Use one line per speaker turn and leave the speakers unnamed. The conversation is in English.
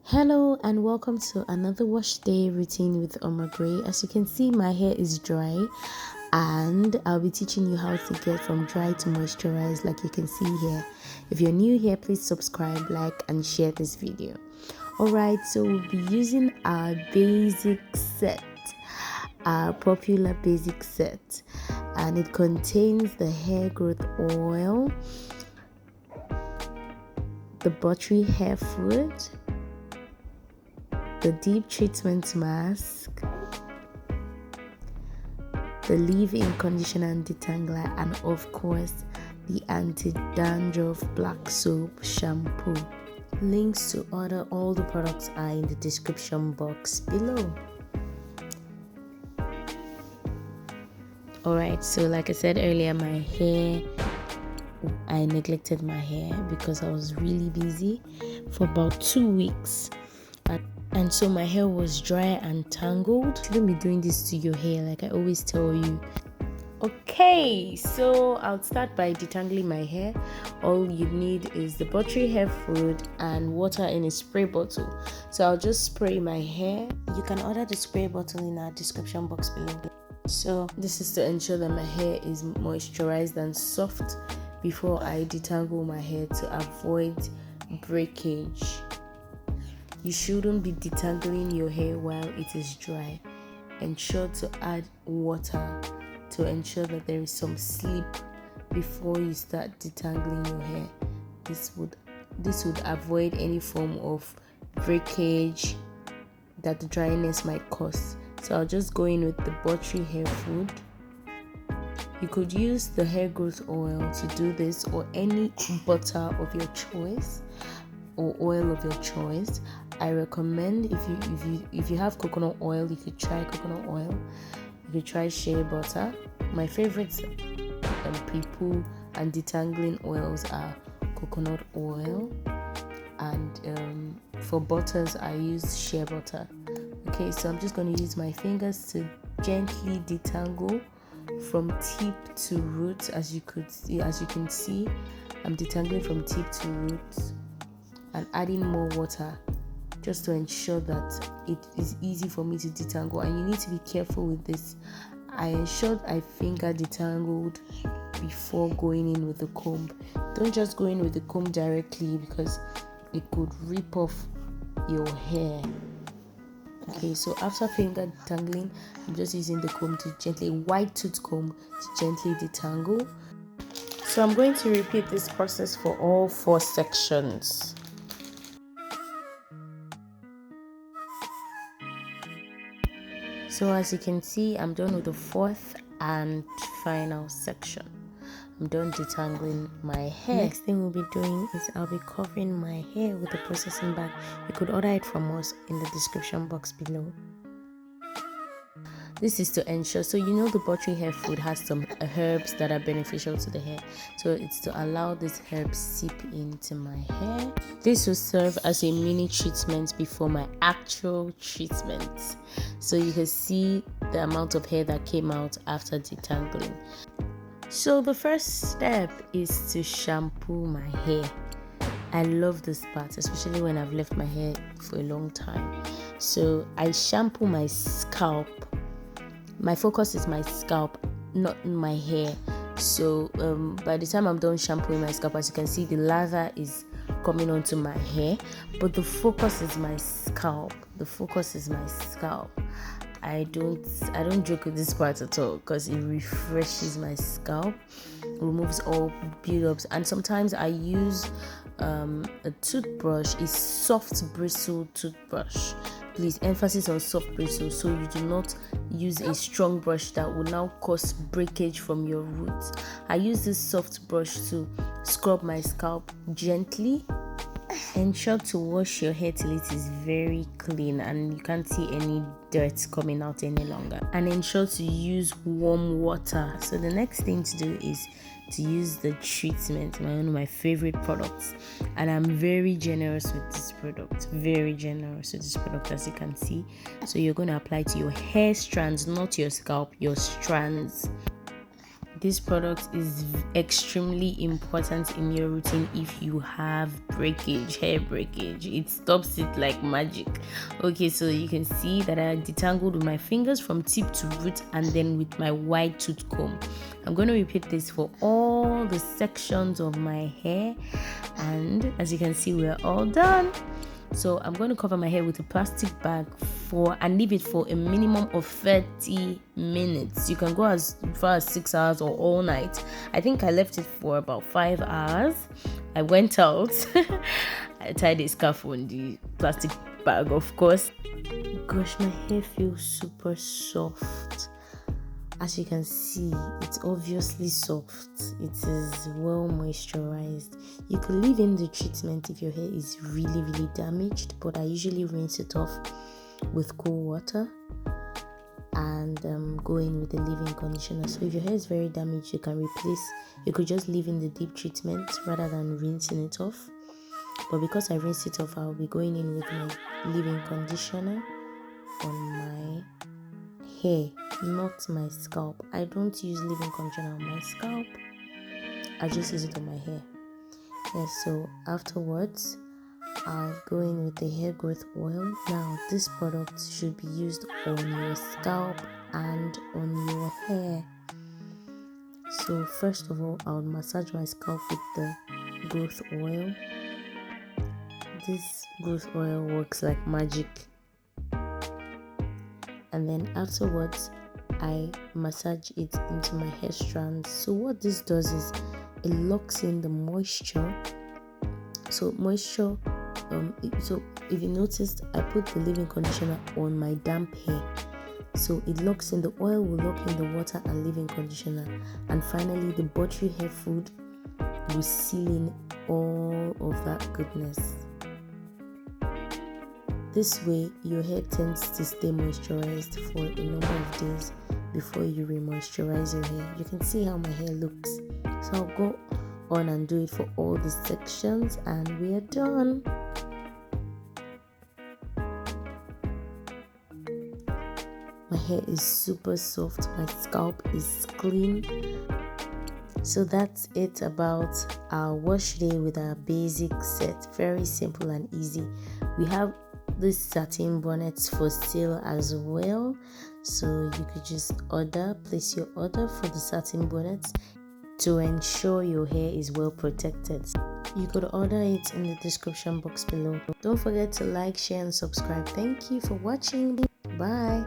Hello and welcome to another wash day routine with Omagrey. As you can see, my hair is dry and I'll be teaching you how to get from dry to moisturized like you can see here. If you're new here, please subscribe, like and share this video. Alright, so we'll be using our basic set, our popular basic set, and it contains the hair growth oil, the buttery hair food, the deep treatment mask, the leave-in conditioner and detangler, and of course the anti-dandruff black soap shampoo. Links to order all the products are in the description box below. Alright, so like I said earlier, I neglected my hair because I was really busy for about 2 weeks. And so my hair was dry and tangled. Don't be doing this to your hair like I always tell you. Okay, so I'll start by detangling my hair. All you need is the buttery hair food and water in a spray bottle. So I'll just spray my hair. You can order the spray bottle in our description box below. So this is to ensure that my hair is moisturized and soft before I detangle my hair to avoid breakage. You shouldn't be detangling your hair while it is dry. Ensure to add water to ensure that there is some slip before you start detangling your hair. This would avoid any form of breakage that the dryness might cause. So I'll just go in with the buttery hair food. You could use the hair growth oil to do this, or any butter of your choice or oil of your choice. I recommend if you have coconut oil, you could try coconut oil. You could try shea butter. My favorites pre-poo and detangling oils are coconut oil, and for butters I use shea butter. Okay, so I'm just going to use my fingers to gently detangle from tip to root. As you can see, I'm detangling from tip to root and adding more water just to ensure that it is easy for me to detangle. And you need to be careful with this. I ensured I finger detangled before going in with the comb. Don't just go in with the comb directly because it could rip off your hair. Okay, so after finger detangling, I'm just using the comb to gently, white tooth comb, to gently detangle. So I'm going to repeat this process for all 4 sections. So as you can see, I'm done with the 4th and final section. I'm done detangling my hair. Next thing we'll be doing is I'll be covering my hair with a processing bag. You could order it from us in the description box below. This is to ensure, so you know the buttery hair food has some herbs that are beneficial to the hair. So it's to allow this herb seep into my hair. This will serve as a mini treatment before my actual treatment. So you can see the amount of hair that came out after detangling. So the first step is to shampoo my hair. I love this part, especially when I've left my hair for a long time. So I shampoo my scalp. My focus is my scalp, not my hair. So by the time I'm done shampooing my scalp, as you can see, the lather is coming onto my hair, but the focus is my scalp. I don't joke with this part at all because it refreshes my scalp, removes all build-ups, and sometimes I use a toothbrush, a soft bristle toothbrush. Please, emphasis on soft bristle, so you do not use a strong brush that will now cause breakage from your roots. I use this soft brush to scrub my scalp gently. Ensure to wash your hair till it is very clean and you can't see any dirt coming out any longer. And ensure to use warm water. So the next thing to do is to use the treatment, one of my favorite products, and I'm very generous with this product, as you can see. So you're going to apply to your hair strands, not your scalp, your strands. this product is extremely important in your routine if you have breakage, hair breakage. It stops it like magic. Okay, so you can see that I detangled with my fingers from tip to root and then with my wide tooth comb. I'm going to repeat this for all the sections of my hair, and as you can see, we're all done. So I'm going to cover my hair with a plastic bag and leave it for a minimum of 30 minutes. You can go as far as 6 hours or all night. I think I left it for about 5 hours. I went out. I tied a scarf on the plastic bag, of course. Gosh, my hair feels super soft. As you can see, it's obviously soft. It is well moisturized. You could leave in the treatment if your hair is really damaged, but I usually rinse it off with cool water and go in with the leave-in conditioner. So if your hair is very damaged, you could just leave in the deep treatment rather than rinsing it off. But because I rinse it off, I'll be going in with my leave-in conditioner on my hair, not my scalp. I don't use leave-in conditioner on my scalp. I just use it on my hair. Yeah, so afterwards, I'll go in with the hair growth oil. Now, this product should be used on your scalp and on your hair. So first of all, I'll massage my scalp with the growth oil. This growth oil works like magic. And then afterwards, I massage it into my hair strands. So what this does is it locks in the moisture. So if you noticed, I put the leave-in conditioner on my damp hair. So it locks in, the oil will lock in the water and leave-in conditioner. And finally, the buttery hair food will seal in all of that goodness. This way, your hair tends to stay moisturized for a number of days before you re-moisturize your hair. You can see how my hair looks. So I'll go on and do it for all the sections, and we are done. My hair is super soft. My scalp is clean. So that's it about our wash day with our basic set. Very simple and easy. We have these satin bonnets for sale as well, so you could just place your order for the satin bonnets to ensure your hair is well protected. You could order it in the description box below. Don't forget to like, share and subscribe. Thank you for watching. Bye.